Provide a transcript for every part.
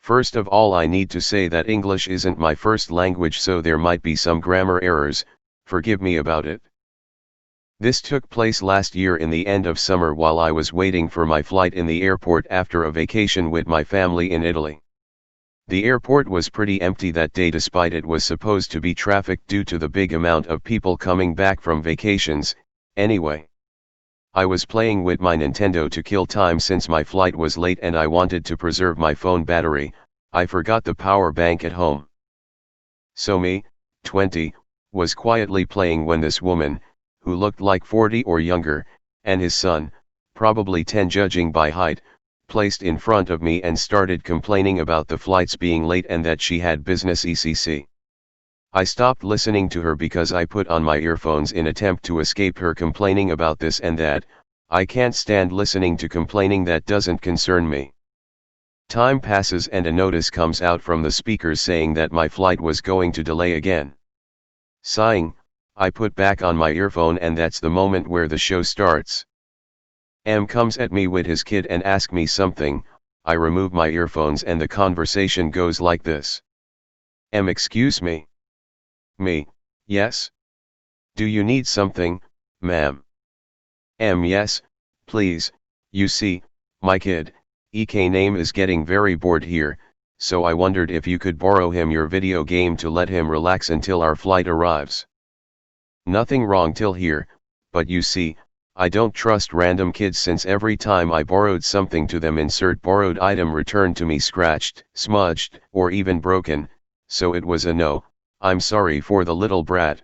First of all, I need to say that English isn't my first language, so there might be some grammar errors, forgive me about it. This took place last year in the end of summer while I was waiting for my flight in the airport after a vacation with my family in Italy. The airport was pretty empty that day despite it was supposed to be trafficked due to the big amount of people coming back from vacations. Anyway, I was playing with my Nintendo to kill time since my flight was late and I wanted to preserve my phone battery. I forgot the power bank at home. So me, 20, was quietly playing when this woman, who looked like 40 or younger, and his son, probably 10 judging by height, placed in front of me and started complaining about the flights being late and that she had business etc. I stopped listening to her because I put on my earphones in attempt to escape her complaining about this and that. I can't stand listening to complaining that doesn't concern me. Time passes and a notice comes out from the speakers saying that my flight was going to delay again. Sighing, I put back on my earphone and that's the moment where the show starts. M comes at me with his kid and asks me something. I remove my earphones and the conversation goes like this. M: excuse me. Me: yes? Do you need something, ma'am? M: yes, please. You see, my kid, EK name is getting very bored here, so I wondered if you could borrow him your video game to let him relax until our flight arrives. Nothing wrong till here, but you see, I don't trust random kids since every time I borrowed something to them insert borrowed item returned to me scratched, smudged, or even broken, so it was a no. I'm sorry for the little brat.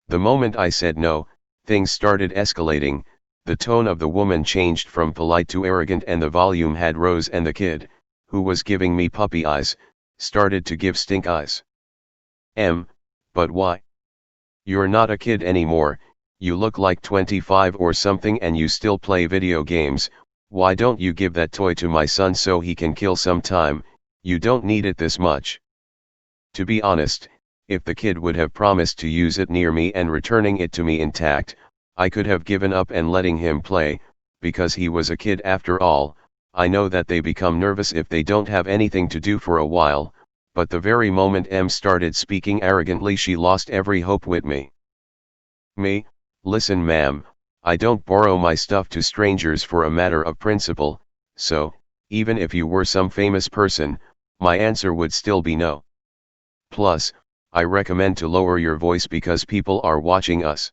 The moment I said no, things started escalating. The tone of the woman changed from polite to arrogant and the volume had rose and the kid, who was giving me puppy eyes, started to give stink eyes. M: but why? You're not a kid anymore, you look like 25 or something and you still play video games. Why don't you give that toy to my son so he can kill some time? You don't need it this much. To be honest, if the kid would have promised to use it near me and returning it to me intact, I could have given up and letting him play, because he was a kid after all. I know that they become nervous if they don't have anything to do for a while, but the very moment M started speaking arrogantly she lost every hope with me. Me: listen ma'am, I don't borrow my stuff to strangers for a matter of principle, so, even if you were some famous person, my answer would still be no. Plus, I recommend to lower your voice because people are watching us.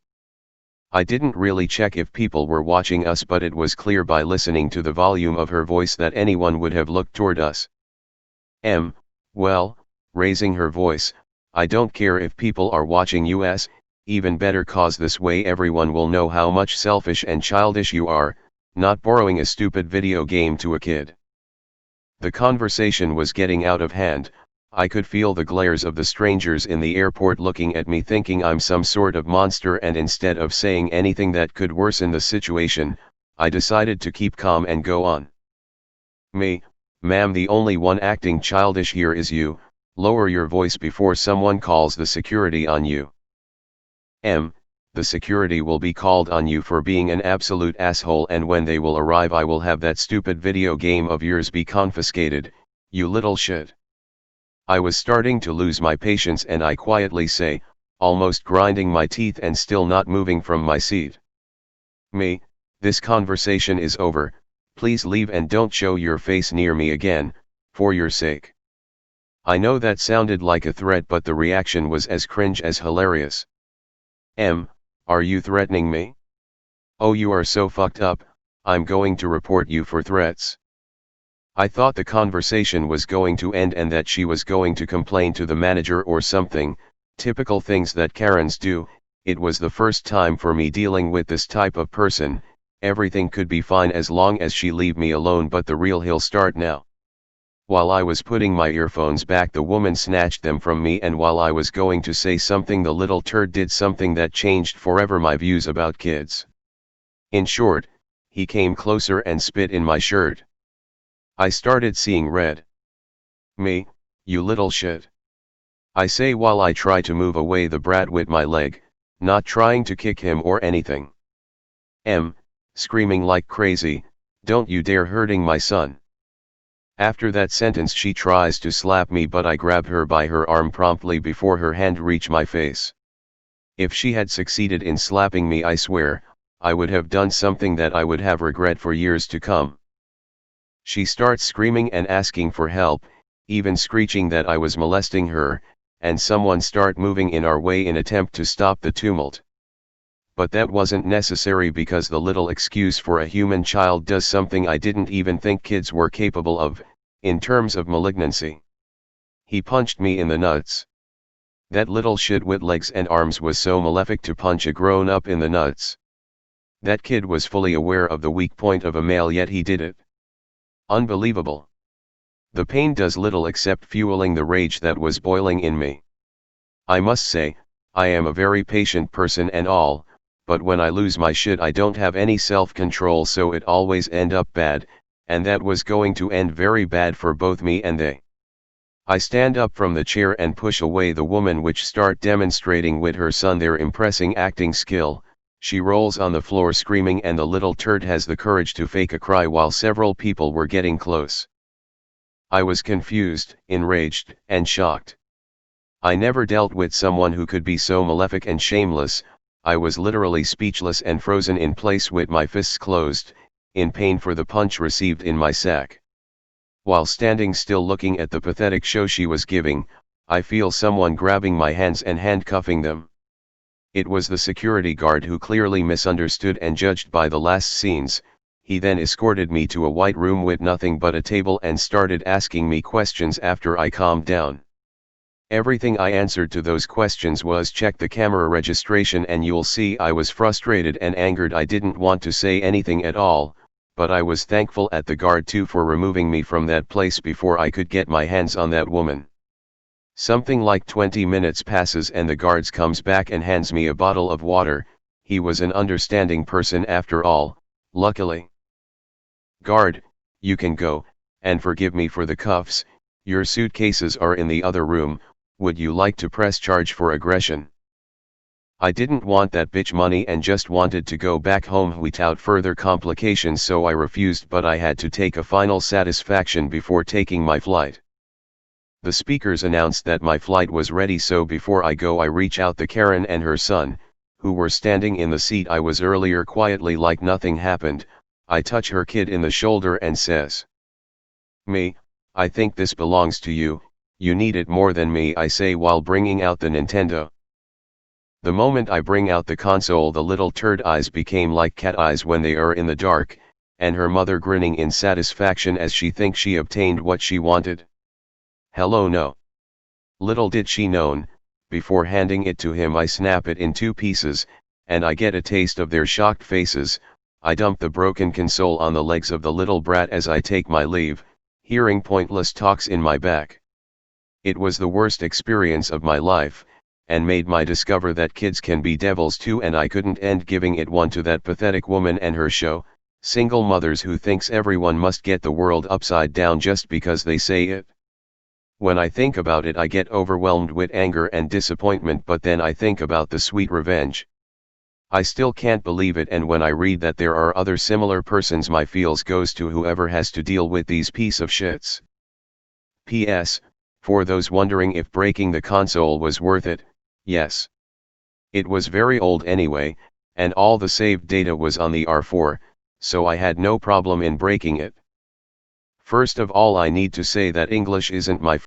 I didn't really check if people were watching us, but it was clear by listening to the volume of her voice that anyone would have looked toward us. M: well, raising her voice, I don't care if people are watching us, even better cause this way everyone will know how much selfish and childish you are, not borrowing a stupid video game to a kid. The conversation was getting out of hand. I could feel the glares of the strangers in the airport looking at me thinking I'm some sort of monster, and instead of saying anything that could worsen the situation, I decided to keep calm and go on. Me: ma'am, the only one acting childish here is you. Lower your voice before someone calls the security on you. M: the security will be called on you for being an absolute asshole, and when they will arrive I will have that stupid video game of yours be confiscated, you little shit. I was starting to lose my patience and I quietly say, almost grinding my teeth and still not moving from my seat. Me: this conversation is over, please leave and don't show your face near me again, for your sake. I know that sounded like a threat, but the reaction was as cringe as hilarious. M: are you threatening me? Oh, you are so fucked up, I'm going to report you for threats. I thought the conversation was going to end and that she was going to complain to the manager or something, typical things that Karens do. It was the first time for me dealing with this type of person. Everything could be fine as long as she leave me alone, but the real he'll start now. While I was putting my earphones back, the woman snatched them from me, and while I was going to say something, the little turd did something that changed forever my views about kids. In short, he came closer and spit in my shirt. I started seeing red. Me: you little shit. I say while I try to move away the brat with my leg, not trying to kick him or anything. M: screaming like crazy, don't you dare hurting my son. After that sentence she tries to slap me, but I grab her by her arm promptly before her hand reach my face. If she had succeeded in slapping me, I swear, I would have done something that I would have regret for years to come. She starts screaming and asking for help, even screeching that I was molesting her, and someone start moving in our way in attempt to stop the tumult. But that wasn't necessary because the little excuse for a human child does something I didn't even think kids were capable of, in terms of malignancy. He punched me in the nuts. That little shit with legs and arms was so malefic to punch a grown-up in the nuts. That kid was fully aware of the weak point of a male, yet he did it. Unbelievable. The pain does little except fueling the rage that was boiling in me. I must say, I am a very patient person and all, but when I lose my shit I don't have any self-control, so it always end up bad, and that was going to end very bad for both me and they. I stand up from the chair and push away the woman, which start demonstrating with her son their impressive acting skill. She rolls on the floor screaming, and the little turd has the courage to fake a cry while several people were getting close. I was confused, enraged, and shocked. I never dealt with someone who could be so malefic and shameless. I was literally speechless and frozen in place with my fists closed, in pain for the punch received in my sack. While standing still looking at the pathetic show she was giving, I feel someone grabbing my hands and handcuffing them. It was the security guard, who clearly misunderstood, and judged by the last scenes, he then escorted me to a white room with nothing but a table and started asking me questions after I calmed down. Everything I answered to those questions was check the camera registration, and you'll see I was frustrated and angered. I didn't want to say anything at all, but I was thankful at the guard too for removing me from that place before I could get my hands on that woman. Something like 20 minutes passes and the guards comes back and hands me a bottle of water. He was an understanding person after all, luckily. Guard, you can go, and forgive me for the cuffs. Your suitcases are in the other room. Would you like to press charge for aggression? I didn't want that bitch money and just wanted to go back home without further complications, so I refused, but I had to take a final satisfaction before taking my flight. The speakers announced that my flight was ready, so before I go I reach out to Karen and her son, who were standing in the seat I was earlier, quietly like nothing happened. I touch her kid in the shoulder and says, "Me, I think this belongs to you, you need it more than me," I say while bringing out the Nintendo. The moment I bring out the console, the little turd eyes became like cat eyes when they are in the dark, and her mother grinning in satisfaction as she thinks she obtained what she wanted. Hello, no. Little did she known, before handing it to him I snap it in 2 pieces, and I get a taste of their shocked faces. I dump the broken console on the legs of the little brat as I take my leave, hearing pointless talks in my back. It was the worst experience of my life, and made my discover that kids can be devils too, and I couldn't end giving it one to that pathetic woman and her show, single mothers who thinks everyone must get the world upside down just because they say it. When I think about it I get overwhelmed with anger and disappointment, but then I think about the sweet revenge. I still can't believe it, and when I read that there are other similar persons my feels goes to whoever has to deal with these piece of shits. P.S. For those wondering if breaking the console was worth it, yes. It was very old anyway, and all the saved data was on the R4, so I had no problem in breaking it. First of all I need to say that English isn't my